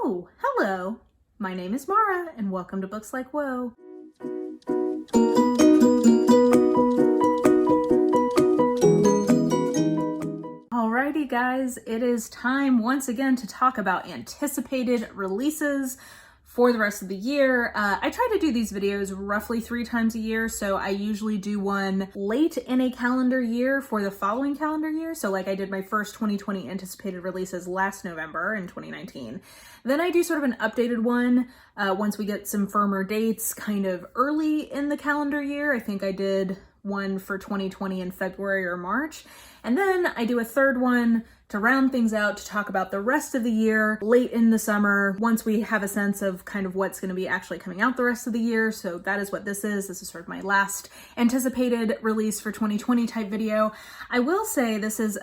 Oh, hello. My name is Mara, and welcome to Books Like Whoa. Alrighty guys, it is time once again to talk about anticipated releases for the rest of the year. I try to do these videos roughly 3 times a year, so I usually do one late in a calendar year for the following calendar year. So like I did my first 2020 anticipated releases last November in 2019. Then I do sort of an updated one once we get some firmer dates kind of early in the calendar year. I think I did one for 2020 in February or March. And then I do a third one to round things out to talk about the rest of the year late in the summer once we have a sense of kind of what's going to be actually coming out the rest of the year. So that is what this is. This is sort of my last anticipated release for 2020 type video. I will say this is,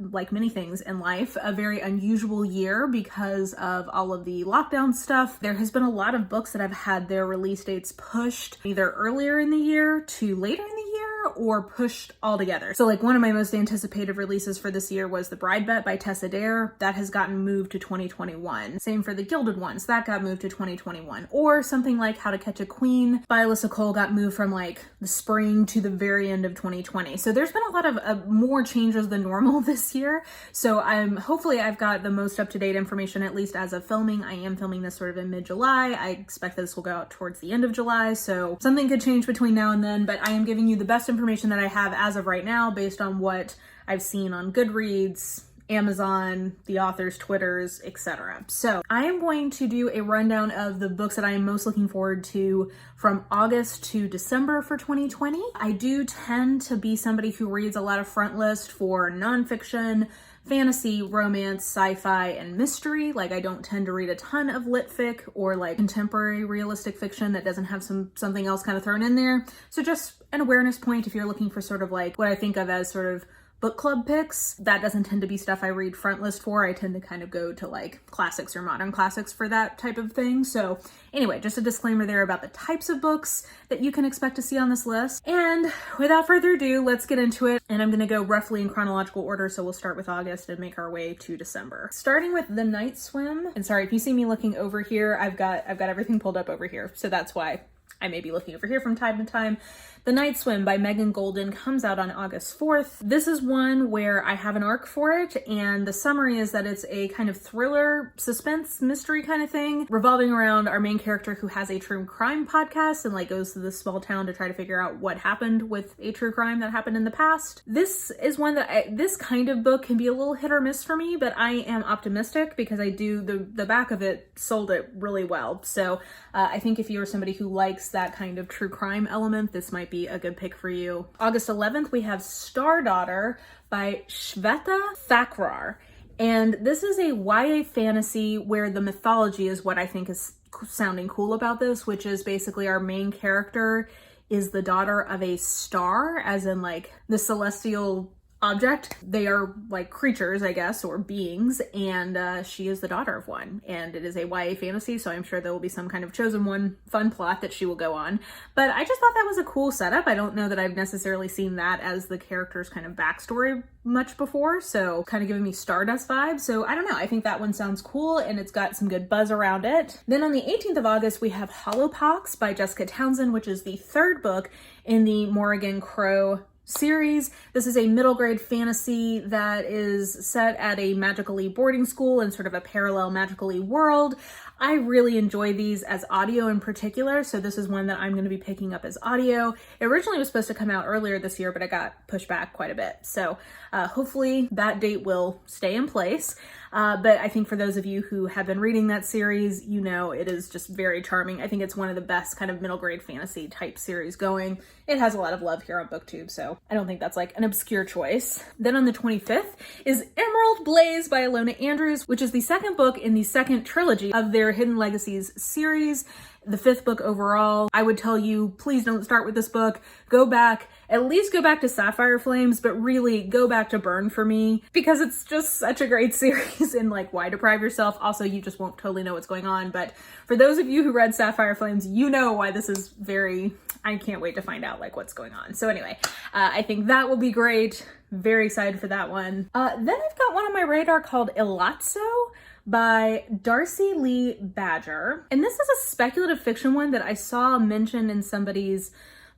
like many things in life, a very unusual year because of all of the lockdown stuff. There has been a lot of books that have had their release dates pushed either earlier in the year to later in the year or pushed altogether. So like one of my most anticipated releases for this year was The Bride Bet by Tessa Dare. That has gotten moved to 2021. Same for The Gilded Ones. That got moved to 2021. Or something like How to Catch a Queen by Lyssa got moved from like the spring to the very end of 2020. So there's been a lot of more changes than normal this year. So hopefully I've got the most up-to-date information, at least as of filming. I am filming this sort of in mid-July. I expect that this will go out towards the end of July. So something could change between now and then, but I am giving you the best information that I have as of right now based on what I've seen on Goodreads, Amazon, the authors' Twitters, etc. So I am going to do a rundown of the books that I am most looking forward to from August to December for 2020. I do tend to be somebody who reads a lot of front list for nonfiction, fantasy, romance, sci-fi, and mystery. Like I don't tend to read a ton of lit fic or like contemporary realistic fiction that doesn't have something else kind of thrown in there. So just an awareness point if you're looking for sort of like what I think of as sort of book club picks. That doesn't tend to be stuff I read front list for. I tend to kind of go to like classics or modern classics for that type of thing. So anyway, just a disclaimer there about the types of books that you can expect to see on this list. And without further ado, let's get into it. And I'm going to go roughly in chronological order. So we'll start with August and make our way to December. Starting with The Night Swim. And sorry, if you see me looking over here, I've got everything pulled up over here. So that's why I may be looking over here from time to time. The Night Swim by Megan Golden comes out on August 4th. This is one where I have an arc for it, and the summary is that it's a kind of thriller, suspense, mystery kind of thing revolving around our main character who has a true crime podcast and like goes to this small town to try to figure out what happened with a true crime that happened in the past. This is one that this kind of book can be a little hit or miss for me, but I am optimistic because I do, the back of it sold it really well. So I think if you're somebody who likes that kind of true crime element, this might be a good pick for you. August 11th, we have Star Daughter by Shweta Thakrar. And this is a YA fantasy where the mythology is what I think is sounding cool about this, which is basically our main character is the daughter of a star, as in like the celestial object. They are like creatures, I guess, or beings, and she is the daughter of one, and it is a YA fantasy, so I'm sure there will be some kind of chosen one fun plot that she will go on. But I just thought that was a cool setup. I don't know that I've necessarily seen that as the character's kind of backstory much before, so kind of giving me Stardust vibes. So I don't know, I think that one sounds cool and it's got some good buzz around it. Then on the 18th of August, we have Hollowpox by Jessica Townsend, which is the third book in the Morrigan Crow series. This is a middle grade fantasy that is set at a magically boarding school in sort of a parallel magically world. I really enjoy these as audio in particular, so this is one that I'm going to be picking up as audio. It originally was supposed to come out earlier this year, but it got pushed back quite a bit. So hopefully that date will stay in place. But I think for those of you who have been reading that series, you know it is just very charming. I think it's one of the best kind of middle grade fantasy type series going. It has a lot of love here on BookTube, so I don't think that's like an obscure choice. Then on the 25th is Emerald Blaze by Alona Andrews, which is the second book in the second trilogy of their Hidden Legacies series. The 5th book overall. I would tell you, please don't start with this book. Go back, at least go back to Sapphire Flames, but really go back to Burn for me because it's just such a great series and like why deprive yourself? Also, you just won't totally know what's going on. But for those of you who read Sapphire Flames, you know why this is very, I can't wait to find out like what's going on. So anyway, I think that will be great. Very excited for that one. Then I've got one on my radar called Elazzo by Darcy Lee Badger. And this is a speculative fiction one that I saw mentioned in somebody's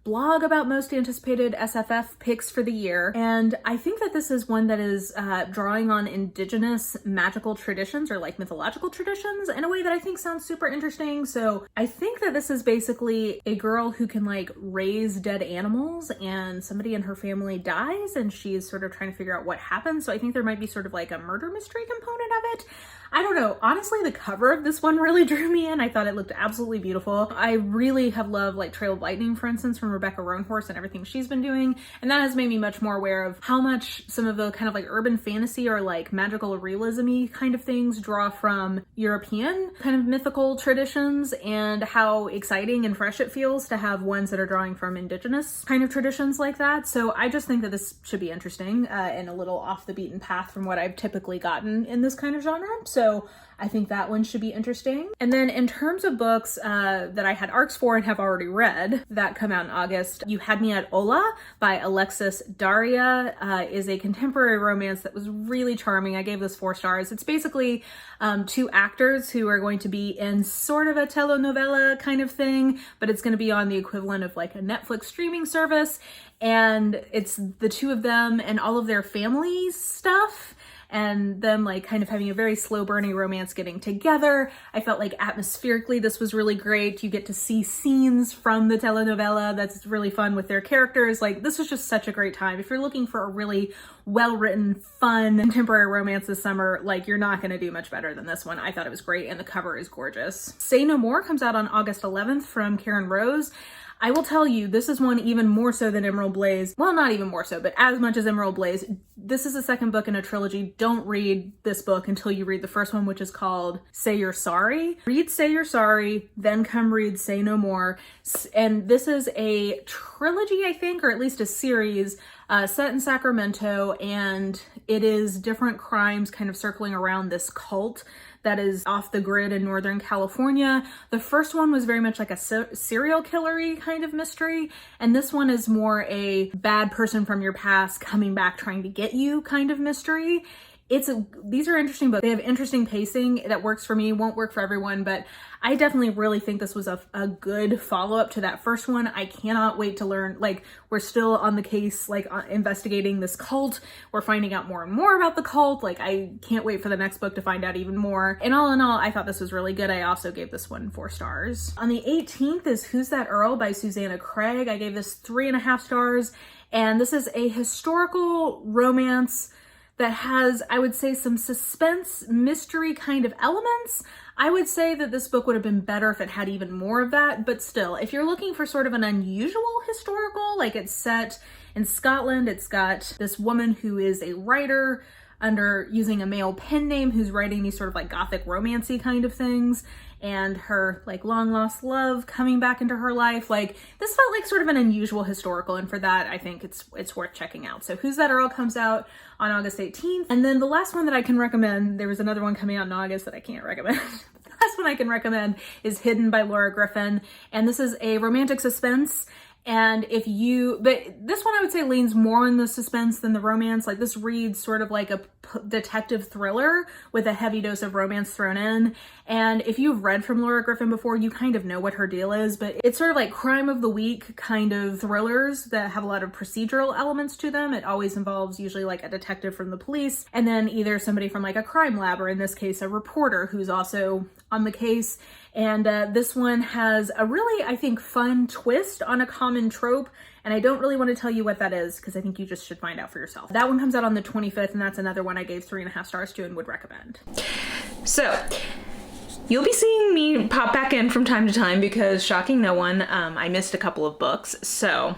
blog about most anticipated SFF picks for the year. And I think that this is one that is drawing on indigenous magical traditions or like mythological traditions in a way that I think sounds super interesting. So I think that this is basically a girl who can like raise dead animals, and somebody in her family dies and she's sort of trying to figure out what happened. So I think there might be sort of like a murder mystery component of it. I don't know. Honestly, the cover of this one really drew me in. I thought it looked absolutely beautiful. I really have loved like Trail of Lightning, for instance, from Rebecca Roanhorse and everything she's been doing. And that has made me much more aware of how much some of the kind of like urban fantasy or like magical realism-y kind of things draw from European kind of mythical traditions, and how exciting and fresh it feels to have ones that are drawing from indigenous kind of traditions like that. So I just think that this should be interesting and a little off the beaten path from what I've typically gotten in this kind of genre. So I think that one should be interesting. And then in terms of books that I had ARCs for and have already read that come out in August, You Had Me at Ola by Alexis Daria is a contemporary romance that was really charming. I gave this 4 stars. It's basically 2 actors who are going to be in sort of a telenovela kind of thing, but it's going to be on the equivalent of like a Netflix streaming service. And it's the 2 of them and all of their family stuff, and them like kind of having a very slow burning romance getting together. I felt like atmospherically this was really great. You get to see scenes from the telenovela that's really fun with their characters. Like, this was just such a great time. If you're looking for a really well-written, fun contemporary romance this summer, like, you're not going to do much better than this one. I thought it was great, and the cover is gorgeous. Say No More comes out on August 11th from Karen Rose. I will tell you, this is one even more so than Emerald Blaze. Well, not even more so, but as much as Emerald Blaze. This is the second book in a trilogy. Don't read this book until you read the first one, which is called Say You're Sorry. Read Say You're Sorry, then come read Say No More. And this is a trilogy, I think, or at least a series set in Sacramento, and it is different crimes kind of circling around this cult that is off the grid in Northern California. The first one was very much like a serial killer-y kind of mystery, and this one is more a bad person from your past coming back trying to get you kind of mystery. These are interesting books. They have interesting pacing that works for me, won't work for everyone, but I definitely really think this was a good follow-up to that first one. I cannot wait to learn, like, we're still on the case, like, investigating this cult. We're finding out more and more about the cult. Like, I can't wait for the next book to find out even more. And all in all, I thought this was really good. I also gave this one 4 stars. On the 18th is Who's That Earl by Susanna Craig. I gave this 3.5 stars. And this is a historical romance that has, I would say, some suspense, mystery kind of elements. I would say that this book would have been better if it had even more of that, but still, if you're looking for sort of an unusual historical, like it's set in Scotland, it's got this woman who is a writer using a male pen name who's writing these sort of like gothic romancy kind of things, and her like long lost love coming back into her life. Like, this felt like sort of an unusual historical, and for that I think it's worth checking out. So Who's That Earl comes out on August 18th. And then the last one that I can recommend, there was another one coming out in August that I can't recommend. The last one I can recommend is Hidden by Laura Griffin, and this is a romantic suspense. And but this one I would say leans more on the suspense than the romance. Like, this reads sort of like a detective thriller with a heavy dose of romance thrown in. And if you've read from Laura Griffin before, you kind of know what her deal is, but it's sort of like crime of the week kind of thrillers that have a lot of procedural elements to them. It always involves usually like a detective from the police, and then either somebody from like a crime lab, or in this case, a reporter who's also on the case. And this one has a really, I think, fun twist on a common trope. And I don't really want to tell you what that is, because I think you just should find out for yourself. That one comes out on the 25th, and that's another one I gave 3.5 stars to and would recommend. So you'll be seeing me pop back in from time to time because, shocking no one, I missed a couple of books. So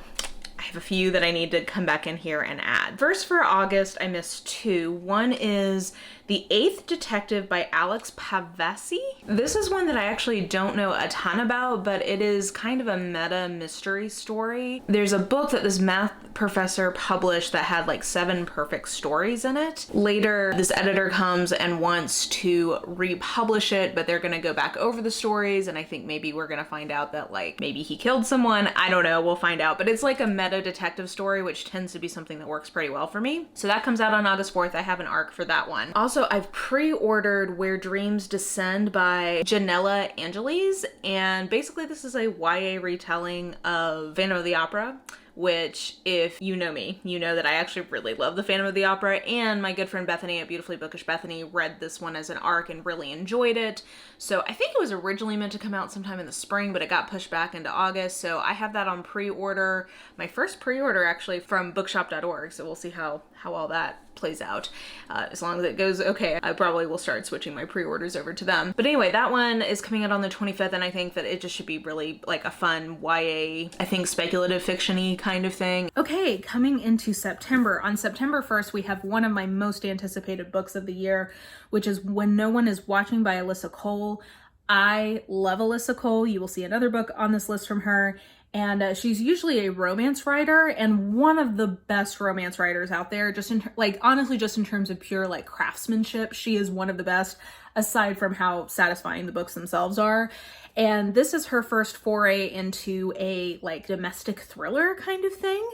I have a few that I need to come back in here and add. First, for August, I missed 2. One is The Eighth Detective by Alex Pavesi. This is one that I actually don't know a ton about, but it is kind of a meta mystery story. There's a book that this math professor published that had like 7 perfect stories in it. Later, this editor comes and wants to republish it, but they're gonna go back over the stories, and I think maybe we're gonna find out that like maybe he killed someone. I don't know, we'll find out. But it's like a meta detective story, which tends to be something that works pretty well for me. So that comes out on August 4th. I have an arc for that one. Also, Also, I've pre-ordered Where Dreams Descend by Janella Angeles, and basically this is a YA retelling of Phantom of the Opera, which, if you know me, you know that I actually really love the Phantom of the Opera, and my good friend Bethany at Beautifully Bookish Bethany read this one as an ARC and really enjoyed it. So I think it was originally meant to come out sometime in the spring, but it got pushed back into August, so I have that on pre-order. My first pre-order actually from bookshop.org, so we'll see how all that plays out. As long as it goes okay, I probably will start switching my pre-orders over to them. But anyway, that one is coming out on the 25th, and I think that it just should be really like a fun YA, I think speculative fiction-y kind of thing. Okay, coming into September. On September 1st, we have one of my most anticipated books of the year, which is When No One Is Watching by Alyssa Cole. I love Alyssa Cole. You will see another book on this list from her. And she's usually a romance writer and one of the best romance writers out there. Just in honestly, just in terms of pure like craftsmanship, she is one of the best, aside from how satisfying the books themselves are. And this is her first foray into a like domestic thriller kind of thing.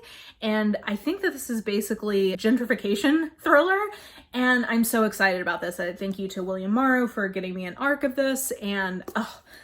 And I think that this is basically a gentrification thriller. And I'm so excited about this. Thank you to William Morrow for getting me an ARC of this. And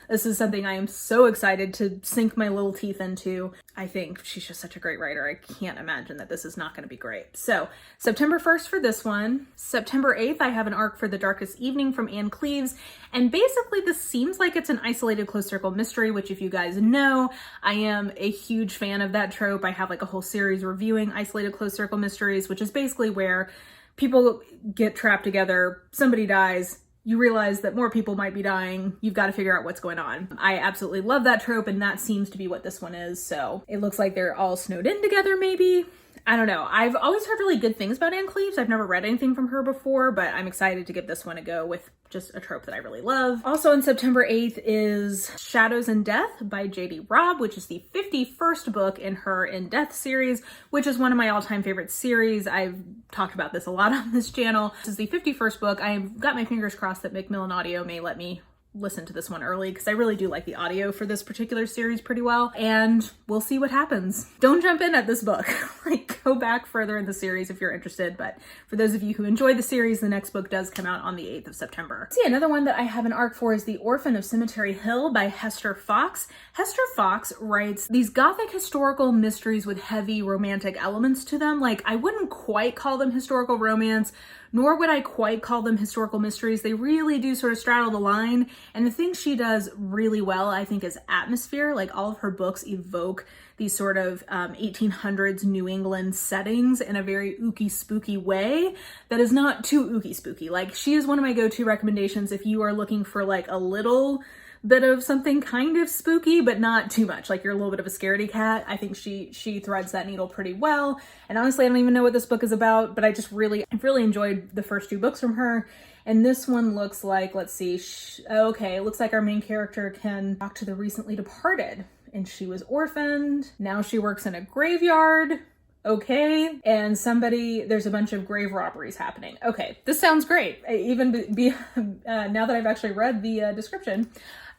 this is something I am so excited to sink my little teeth into. I think she's just such a great writer. I can't imagine that this is not going to be great. So September 1st for this one. September 8th, I have an ARC for The Darkest Evening from Anne Cleeves. And basically this seems like it's an isolated close circle mystery, which if you guys know, I am a huge fan of that trope. I have like a whole series reviewing isolated close circle mysteries, which is basically where people get trapped together, somebody dies, you realize that more people might be dying, you've got to figure out what's going on. I absolutely love that trope, and that seems to be what this one is. So it looks like they're all snowed in together, maybe. I don't know. I've always heard really good things about Anne Cleeves. I've never read anything from her before, but I'm excited to give this one a go with just a trope that I really love. Also on September 8th is Shadows in Death by J.D. Robb, which is the 51st book in her In Death series, which is one of my all-time favorite series. I've talked about this a lot on this channel. This is the 51st book. I've got my fingers crossed that Macmillan Audio may let me listen to this one early because I really do like the audio for this particular series pretty well, and we'll see what happens. Don't jump in at this book. Like, go back further in the series if you're interested, but for those of you who enjoy the series, the next book does come out on the 8th of September. See, another one that I have an ARC for is The Orphan of Cemetery Hill by Hester Fox. Hester Fox writes these gothic historical mysteries with heavy romantic elements to them. Like, I wouldn't quite call them historical romance, nor would I quite call them historical mysteries. They really do sort of straddle the line. And the thing she does really well, I think, is atmosphere. Like, all of her books evoke these sort of 1800s New England settings in a very ooky spooky way that is not too ooky spooky. Like, she is one of my go-to recommendations if you are looking for like a little bit of something kind of spooky, but not too much. Like, you're a little bit of a scaredy cat. I think she threads that needle pretty well. And honestly, I don't even know what this book is about, but I've really enjoyed the first two books from her. And this one looks like, let's see, okay, it looks like our main character can talk to the recently departed. And she was orphaned. Now she works in a graveyard. Okay. And there's a bunch of grave robberies happening. Okay, this sounds great. Now that I've actually read the description,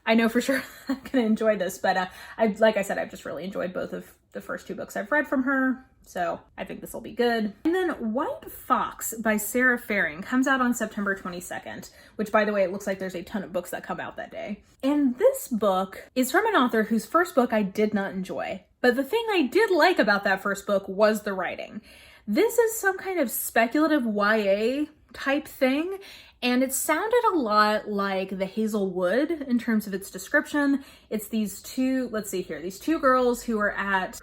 I know for sure I'm gonna enjoy this, but like I said, I've just really enjoyed both of the first two books I've read from her, so I think this will be good. And then White Fox by Sarah Faring comes out on September 22nd, which, by the way, it looks like there's a ton of books that come out that day. And this book is from an author whose first book I did not enjoy, but the thing I did like about that first book was the writing. This is some kind of speculative YA type thing, and it sounded a lot like The Hazelwood in terms of its description. It's these two, let's see here, these two girls who are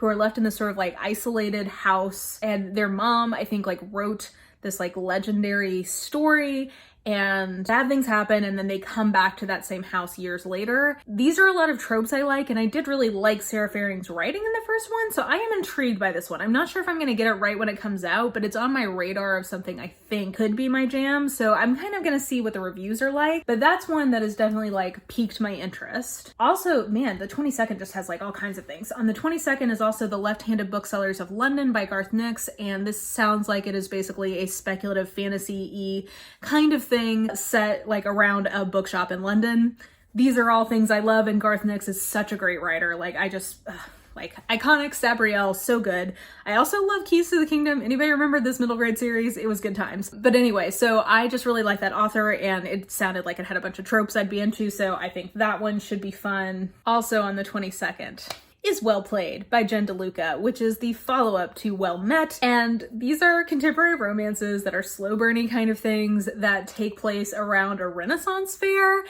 left in this sort of like isolated house, and their mom, I think, like wrote this like legendary story, and bad things happen, and then they come back to that same house years later. These are a lot of tropes I like, and I did really like Sarah Faring's writing in the first one, so I am intrigued by this one. I'm not sure if I'm gonna get it right when it comes out, but it's on my radar of something I think could be my jam, so I'm kind of gonna see what the reviews are like, but that's one that has definitely like piqued my interest. Also, man, the 22nd just has like all kinds of things. On the 22nd is also The Left-Handed Booksellers of London by Garth Nix, and this sounds like it is basically a speculative fantasy-y kind of thing set like around a bookshop in London. These are all things I love, and Garth Nix is such a great writer. Like, like iconic Sabriel, so good. I also love Keys to the Kingdom. Anybody remember this middle grade series? It was good times. But anyway, so I just really like that author, and it sounded like it had a bunch of tropes I'd be into, so I think that one should be fun. Also on the 22nd is Well Played by Jen DeLuca, which is the follow-up to Well Met. And these are contemporary romances that are slow burning kind of things that take place around a Renaissance fair.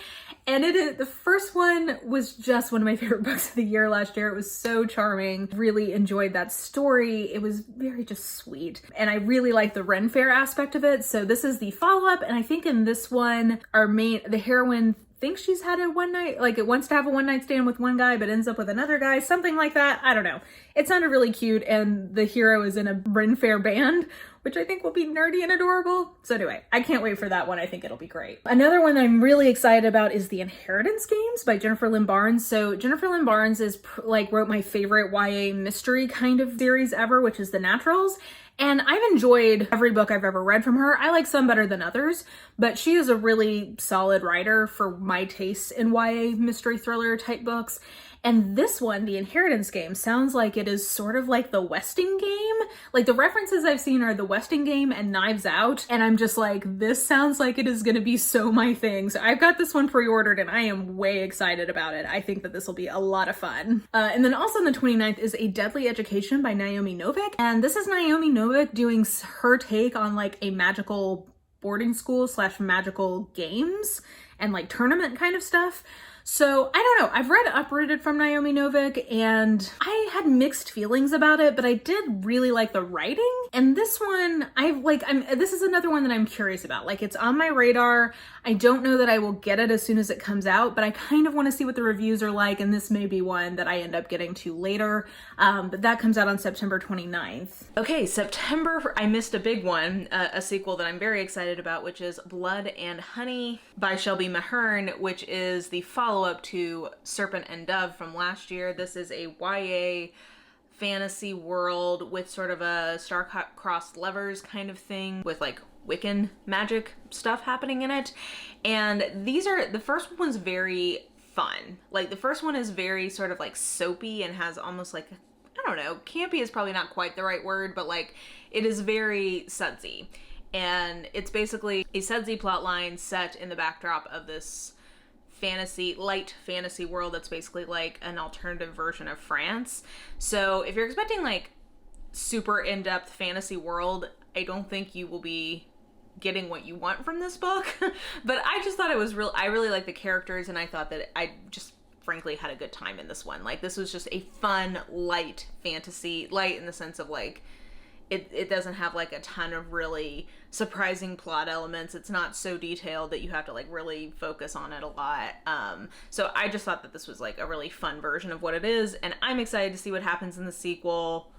And the first one was just one of my favorite books of the year last year. It was so charming. Really enjoyed that story. It was very just sweet. And I really like the Ren Fair aspect of it. So this is the follow-up. And I think in this one, the heroine thinks she's had a one night, like it wants to have a one night stand with one guy, but ends up with another guy, something like that. I don't know. It sounded really cute, and the hero is in a Ren Fair band, which I think will be nerdy and adorable. So anyway, I can't wait for that one. I think it'll be great. Another one that I'm really excited about is The Inheritance Games by Jennifer Lynn Barnes. So Jennifer Lynn Barnes is wrote my favorite YA mystery kind of series ever, which is The Naturals. And I've enjoyed every book I've ever read from her. I like some better than others, but she is a really solid writer for my taste in YA mystery thriller type books. And this one, The Inheritance Game, sounds like it is sort of like the Westing Game. Like the references I've seen are the Westing Game and Knives Out. And I'm just like, this sounds like it is going to be so my thing. So I've got this one pre-ordered and I am way excited about it. I think that this will be a lot of fun. And then also on the 29th is A Deadly Education by Naomi Novik. And this is Naomi Novik doing her take on like a magical boarding school / magical games and like tournament kind of stuff. So I don't know, I've read Uprooted from Naomi Novik and I had mixed feelings about it, but I did really like the writing. And this one, this is another one that I'm curious about. Like it's on my radar. I don't know that I will get it as soon as it comes out, but I kind of want to see what the reviews are like. And this may be one that I end up getting to later. But that comes out on September 29th. Okay, September, I missed a big one, a sequel that I'm very excited about, which is Blood and Honey by Shelby Mahern, which is the follow-up to Serpent and Dove from last year. This is a YA fantasy world with sort of a star-crossed lovers kind of thing with like Wiccan magic stuff happening in it. And the first one's very fun. Like the first one is very sort of like soapy and has almost like, I don't know, campy is probably not quite the right word, but like it is very sudsy. And it's basically a sudsy plotline set in the backdrop of this light fantasy world that's basically like an alternative version of France. So if you're expecting like super in-depth fantasy world, I don't think you will be getting what you want from this book. But I just thought it was I really like the characters, and I thought that I just frankly had a good time in this one. Like this was just a fun, light fantasy, light in the sense of like it doesn't have like a ton of really surprising plot elements. It's not so detailed that you have to like really focus on it a lot. So I just thought that this was like a really fun version of what it is, and I'm excited to see what happens in the sequel.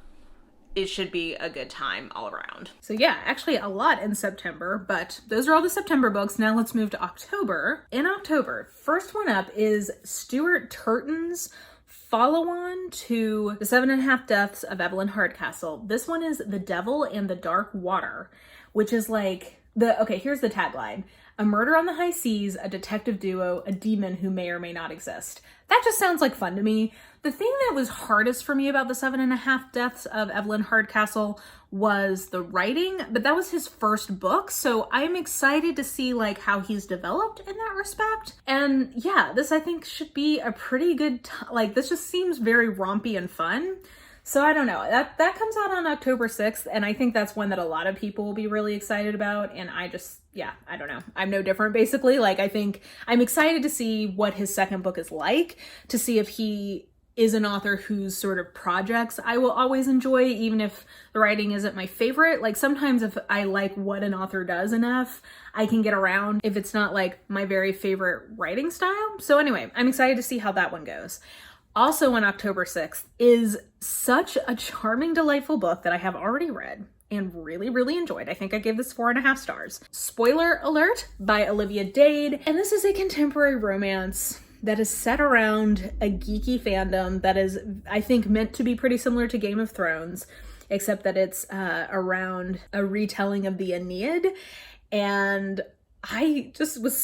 It should be a good time all around. So yeah, actually a lot in September, but those are all the September books. Now let's move to October. In October, first one up is Stuart Turton's follow-on to The 7.5 Deaths of Evelyn Hardcastle. This one is The Devil and the Dark Water, which is like here's the tagline. A murder on the high seas, a detective duo, a demon who may or may not exist. That just sounds like fun to me. The thing that was hardest for me about The 7.5 Deaths of Evelyn Hardcastle was the writing, but that was his first book, so I'm excited to see like how he's developed in that respect. And yeah, this I think should be a pretty good this just seems very rompy and fun. So I don't know, that comes out on October 6th, and I think that's one that a lot of people will be really excited about. And I don't know, I'm no different basically. Like I think I'm excited to see what his second book is like, to see if he is an author whose sort of projects I will always enjoy, even if the writing isn't my favorite. Like sometimes if I like what an author does enough, I can get around if it's not like my very favorite writing style. So anyway, I'm excited to see how that one goes. Also on October 6th is such a charming, delightful book that I have already read and really, really enjoyed. I think I gave this 4.5 stars. Spoiler alert, by Olivia Dade. And this is a contemporary romance that is set around a geeky fandom that is, I think, meant to be pretty similar to Game of Thrones, except that it's around a retelling of the Aeneid. And I just was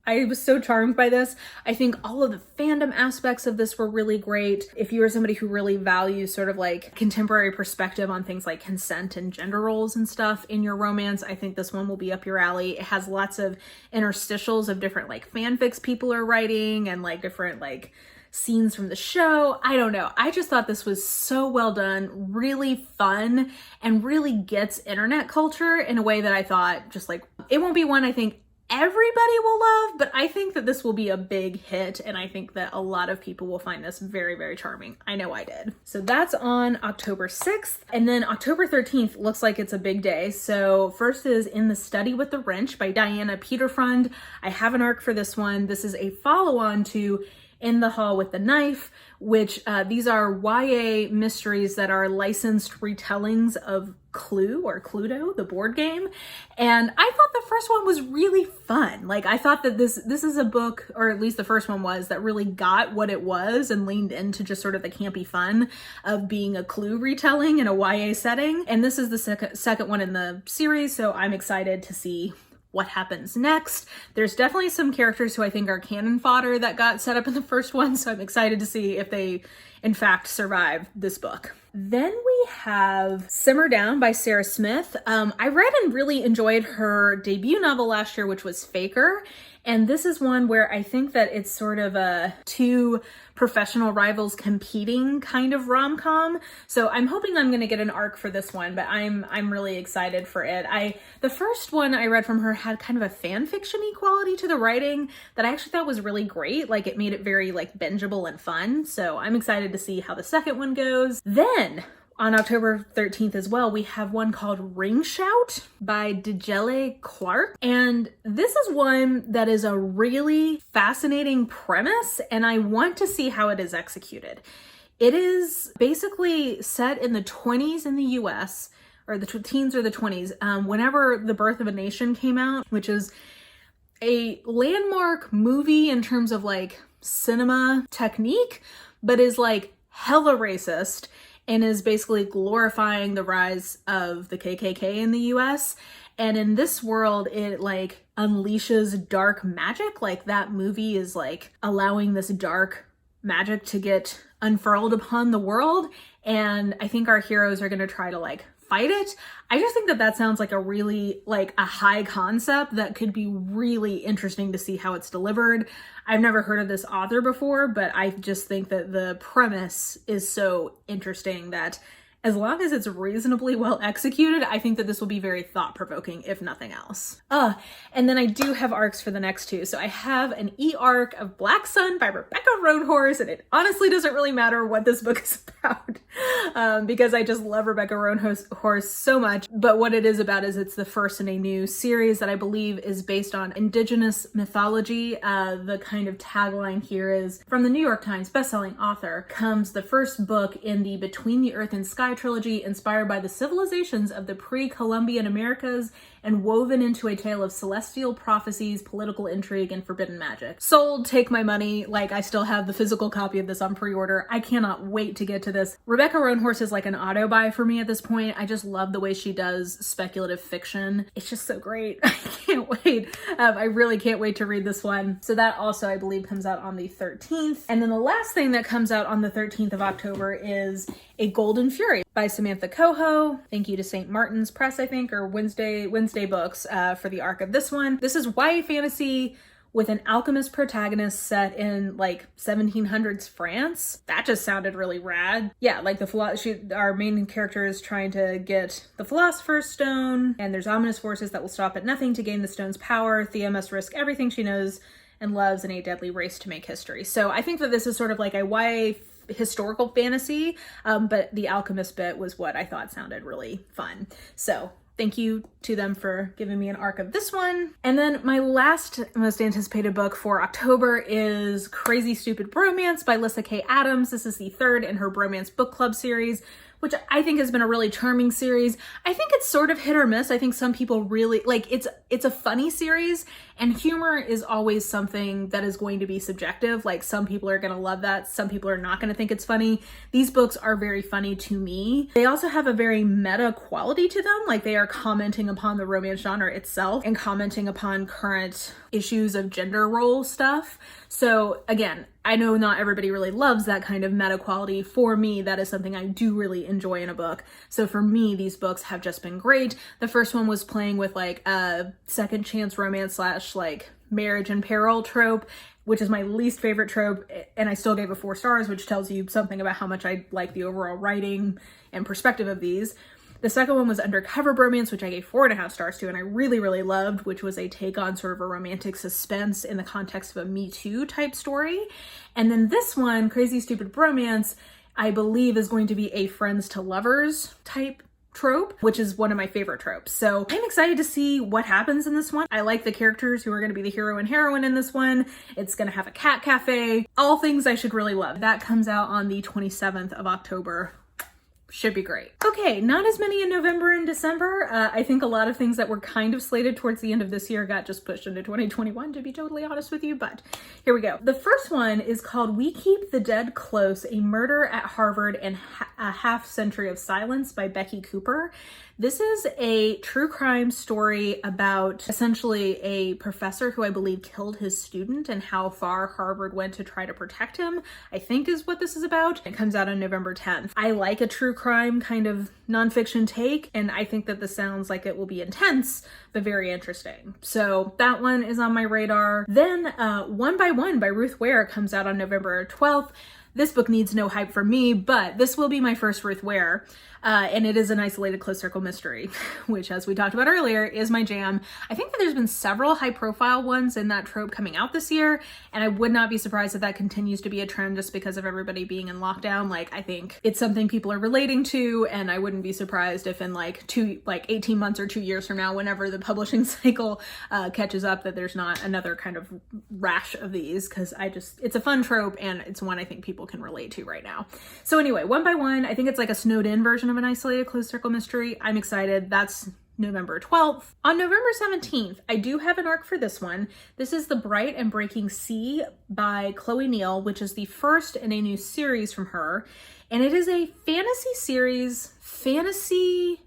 I was so charmed by this. I think all of the fandom aspects of this were really great. If you are somebody who really values sort of like contemporary perspective on things like consent and gender roles and stuff in your romance, I think this one will be up your alley. It has lots of interstitials of different like fanfics people are writing and like different like scenes from the show. I don't know. I just thought this was so well done, really fun, and really gets internet culture in a way that I thought just like, it won't be one I think everybody will love, but I think that this will be a big hit, and I think that a lot of people will find this very, very charming. I know I did. So that's on October 6th, and then October 13th looks like it's a big day. So first is In the Study with the Wrench by Diana Peterfrond. I have an arc for this one. This is a follow-on to In the Hall with the Knife, which these are YA mysteries that are licensed retellings of Clue or Cluedo, the board game. And I thought the first one was really fun. Like, I thought that this is a book, or at least the first one was, that really got what it was and leaned into just sort of the campy fun of being a Clue retelling in a YA setting. And this is the second one in the series, so I'm excited to see what happens next. There's definitely some characters who I think are cannon fodder that got set up in the first one, so I'm excited to see if they in fact survive this book. Then we have Simmer Down by Sarah Smith. I read and really enjoyed her debut novel last year, which was Faker. And this is one where I think that it's sort of a two professional rivals competing kind of rom-com. So I'm hoping I'm going to get an arc for this one, but I'm really excited for it. The first one I read from her had kind of a fan fiction-y quality to the writing that I actually thought was really great. Like, it made it very like bingeable and fun. So I'm excited to see how the second one goes. Then on October 13th as well, we have one called Ring Shout by Djele Clark. And this is one that is a really fascinating premise, and I want to see how it is executed. It is basically set in the 20s in the US, or the teens or the 20s, whenever The Birth of a Nation came out, which is a landmark movie in terms of like cinema technique, but is like hella racist and is basically glorifying the rise of the KKK in the US. And in this world, it like unleashes dark magic. Like, that movie is like allowing this dark magic to get unfurled upon the world. And I think our heroes are gonna try to like fight it. I just think that that sounds like a really like a high concept that could be really interesting to see how it's delivered. I've never heard of this author before, but I just think that the premise is so interesting that as long as it's reasonably well executed, I think that this will be very thought-provoking, if nothing else. And then I do have arcs for the next two. So I have an e-arc of Black Sun by Rebecca Roanhorse, and it honestly doesn't really matter what this book is about, because I just love Rebecca Roanhorse so much. But what it is about is it's the first in a new series that I believe is based on Indigenous mythology. The kind of tagline here is, from the New York Times bestselling author comes the first book in the Between the Earth and Sky trilogy, inspired by the civilizations of the pre-Columbian Americas and woven into a tale of celestial prophecies, political intrigue, and forbidden magic. Sold, take my money. Like, I still have the physical copy of this on pre-order. I cannot wait to get to this. Rebecca Roanhorse is like an auto buy for me at this point. I just love the way she does speculative fiction. It's just so great. I can't wait. I really can't wait to read this one. So that also, I believe, comes out on the 13th. And then the last thing that comes out on the 13th of October is A Golden Fury by Samantha Coho. Thank you to St. Martin's Press, I think, or Wednesday Books for the arc of this one. This is YA fantasy with an alchemist protagonist set in like 1700s France. That just sounded really rad. Yeah, like our main character is trying to get the Philosopher's Stone, and there's ominous forces that will stop at nothing to gain the stone's power. Thea must risk everything she knows and loves in a deadly race to make history. So I think that this is sort of like a YA historical fantasy, but the alchemist bit was what I thought sounded really fun. So thank you to them for giving me an arc of this one. And then my last most anticipated book for October is Crazy Stupid Bromance by Lyssa K. Adams. This is the third in her Bromance book club series, which I think has been a really charming series. I think it's sort of hit or miss. I think some people really like it's a funny series, and humor is always something that is going to be subjective. Like some people are going to love that, some people are not going to think it's funny. These books are very funny to me. They also have a very meta quality to them. Like they are commenting upon the romance genre itself and commenting upon current issues of gender role stuff. So again, I know not everybody really loves that kind of meta quality. For me, that is something I do really enjoy in a book. So for me, these books have just been great. The first one was playing with like a second chance romance slash like marriage in peril trope, which is my least favorite trope, and I still gave it 4 stars, which tells you something about how much I like the overall writing and perspective of these. The second one was Undercover Bromance, which I gave 4.5 stars to, and I really, really loved, which was a take on sort of a romantic suspense in the context of a Me Too type story. And then this one, Crazy Stupid Bromance, I believe is going to be a friends to lovers type trope, which is one of my favorite tropes. So I'm excited to see what happens in this one. I like the characters who are going to be the hero and heroine in this one. It's going to have a cat cafe, all things I should really love. That comes out on the 27th of October. Should be great. Okay, not as many in November and December. I think a lot of things that were kind of slated towards the end of this year got just pushed into 2021, to be totally honest with you, but here we go. The first one is called We Keep the Dead Close, A Murder at Harvard and a Half Century of Silence by Becky Cooper. This is a true crime story about essentially a professor who I believe killed his student and how far Harvard went to try to protect him, I think is what this is about. It comes out on November 10th. I like a true crime kind of nonfiction take, and I think that this sounds like it will be intense, but very interesting. So that one is on my radar. Then One by One by Ruth Ware comes out on November 12th. This book needs no hype from me, but this will be my first Ruth Ware. And it is an isolated close circle mystery, which, as we talked about earlier, is my jam. I think that there's been several high profile ones in that trope coming out this year, and I would not be surprised if that continues to be a trend just because of everybody being in lockdown. Like, I think it's something people are relating to, and I wouldn't be surprised if in like 18 months or 2 years from now, whenever the publishing cycle catches up, that there's not another kind of rash of these, because it's a fun trope, and it's one I think people can relate to right now. So anyway, One by One, I think it's like a snowed in version of an isolated closed circle mystery. I'm excited. That's November 12th. On November 17th, I do have an arc for this one. This is The Bright and Breaking Sea by Chloe Neal, which is the first in a new series from her. And it is a fantasy series, fantasy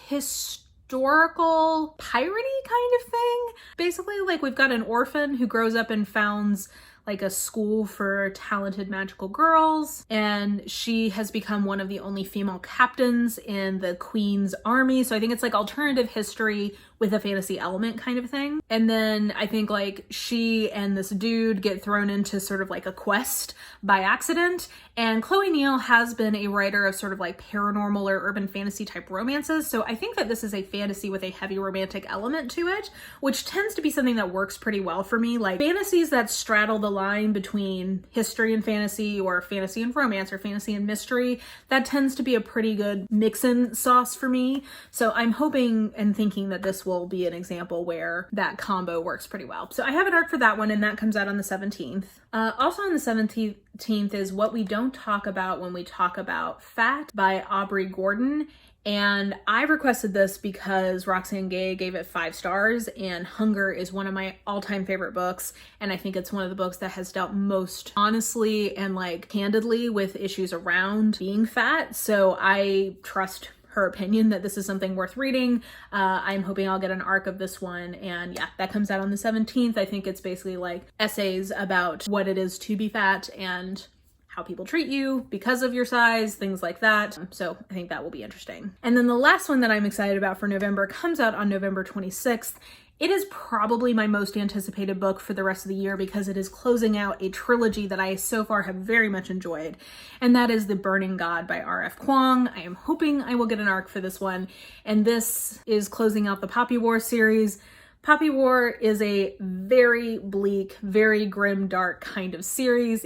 historical piratey kind of thing. Basically, like, we've got an orphan who grows up and founds like a school for talented magical girls, and she has become one of the only female captains in the Queen's army. So I think it's like alternative history with a fantasy element kind of thing. And then I think like she and this dude get thrown into sort of like a quest by accident. And Chloe Neal has been a writer of sort of like paranormal or urban fantasy type romances. So I think that this is a fantasy with a heavy romantic element to it, which tends to be something that works pretty well for me. Like fantasies that straddle the line between history and fantasy, or fantasy and romance, or fantasy and mystery, that tends to be a pretty good mix-in sauce for me. So I'm hoping and thinking that this will be an example where that combo works pretty well. So I have an arc for that one, and that comes out on the 17th. Also on the 17th is What We Don't Talk About When We Talk About Fat by Aubrey Gordon. And I requested this because Roxane Gay gave it 5 stars, and Hunger is one of my all-time favorite books. And I think it's one of the books that has dealt most honestly and like candidly with issues around being fat. So I trust her opinion that this is something worth reading. I'm hoping I'll get an arc of this one, and yeah, that comes out on the 17th. I think it's basically like essays about what it is to be fat and how people treat you because of your size, things like that. So I think that will be interesting. And then the last one that I'm excited about for November comes out on November 26th. It is probably my most anticipated book for the rest of the year because it is closing out a trilogy that I so far have very much enjoyed, and that is The Burning God by R.F. Kuang. I am hoping I will get an arc for this one, and this is closing out the Poppy War series. Poppy War is a very bleak, very grim, dark kind of series.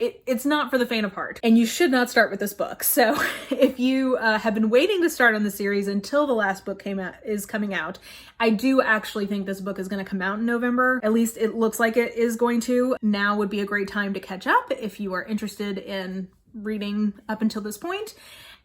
It's not for the faint of heart, and you should not start with this book. So if you have been waiting to start on the series until the last book is coming out, I do actually think this book is going to come out in November. At least it looks like it is going to. Now would be a great time to catch up if you are interested in reading up until this point.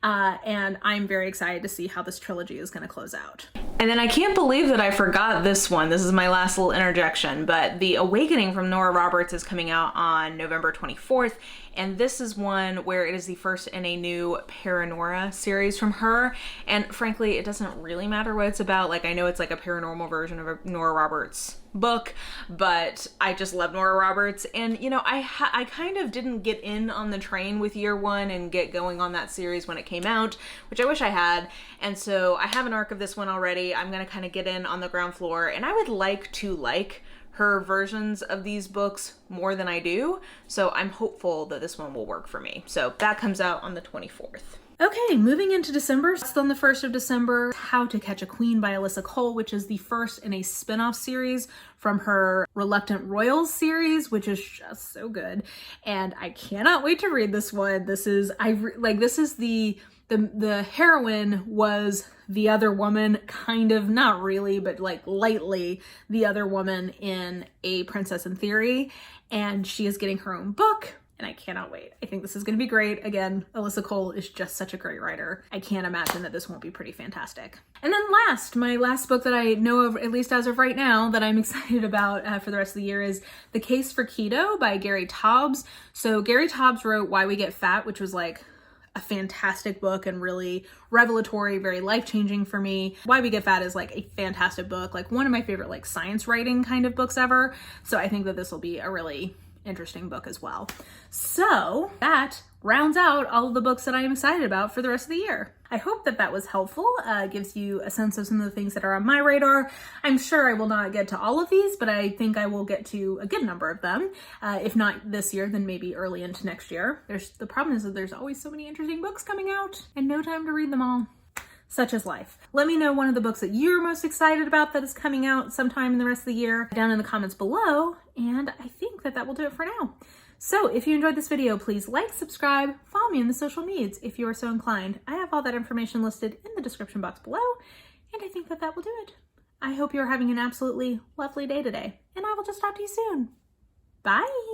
and I'm very excited to see how this trilogy is going to close out. And then I can't believe that I forgot this one. This is my last little interjection, but The Awakening from Nora Roberts is coming out on November 24th. And this is one where it is the first in a new Paranora series from her. And frankly, it doesn't really matter what it's about. Like, I know it's like a paranormal version of a Nora Roberts book, but I just love Nora Roberts. And, you know, I kind of didn't get in on the train with year one and get going on that series when it came out, which I wish I had. And so I have an arc of this one already. I'm going to kind of get in on the ground floor, and I would like to like her versions of these books more than I do. So I'm hopeful that this one will work for me. So that comes out on the 24th. Okay, moving into December, still on the 1st of December, How to Catch a Queen by Lyssa Cole, which is the first in a spin-off series from her Reluctant Royals series, which is just so good. And I cannot wait to read this one. This is, the heroine was the other woman, kind of, not really, but like lightly the other woman in A Princess in Theory, and she is getting her own book, and I cannot wait. I think this is going to be great. Again, Lyssa Cole is just such a great writer. I can't imagine that this won't be pretty fantastic. And then my last book that I know of, at least as of right now, that I'm excited about for the rest of the year is The Case for Keto by Gary Taubes. So Gary Taubes wrote Why We Get Fat, which was like a fantastic book and really revelatory, very life-changing for me. Why We Get Fat is like a fantastic book, like one of my favorite like science writing kind of books ever. So I think that this will be a really interesting book as well. So that rounds out all of the books that I am excited about for the rest of the year. I hope that that was helpful, gives you a sense of some of the things that are on my radar. I'm sure I will not get to all of these, but I think I will get to a good number of them. If not this year, then maybe early into next year. The problem is that there's always so many interesting books coming out and no time to read them all. Such is life. Let me know one of the books that you're most excited about that is coming out sometime in the rest of the year down in the comments below. And I think that that will do it for now. So if you enjoyed this video, please like, subscribe, follow me on the social medias if you are so inclined. I have all that information listed in the description box below, and I think that that will do it. I hope you're having an absolutely lovely day today, and I will just talk to you soon. Bye!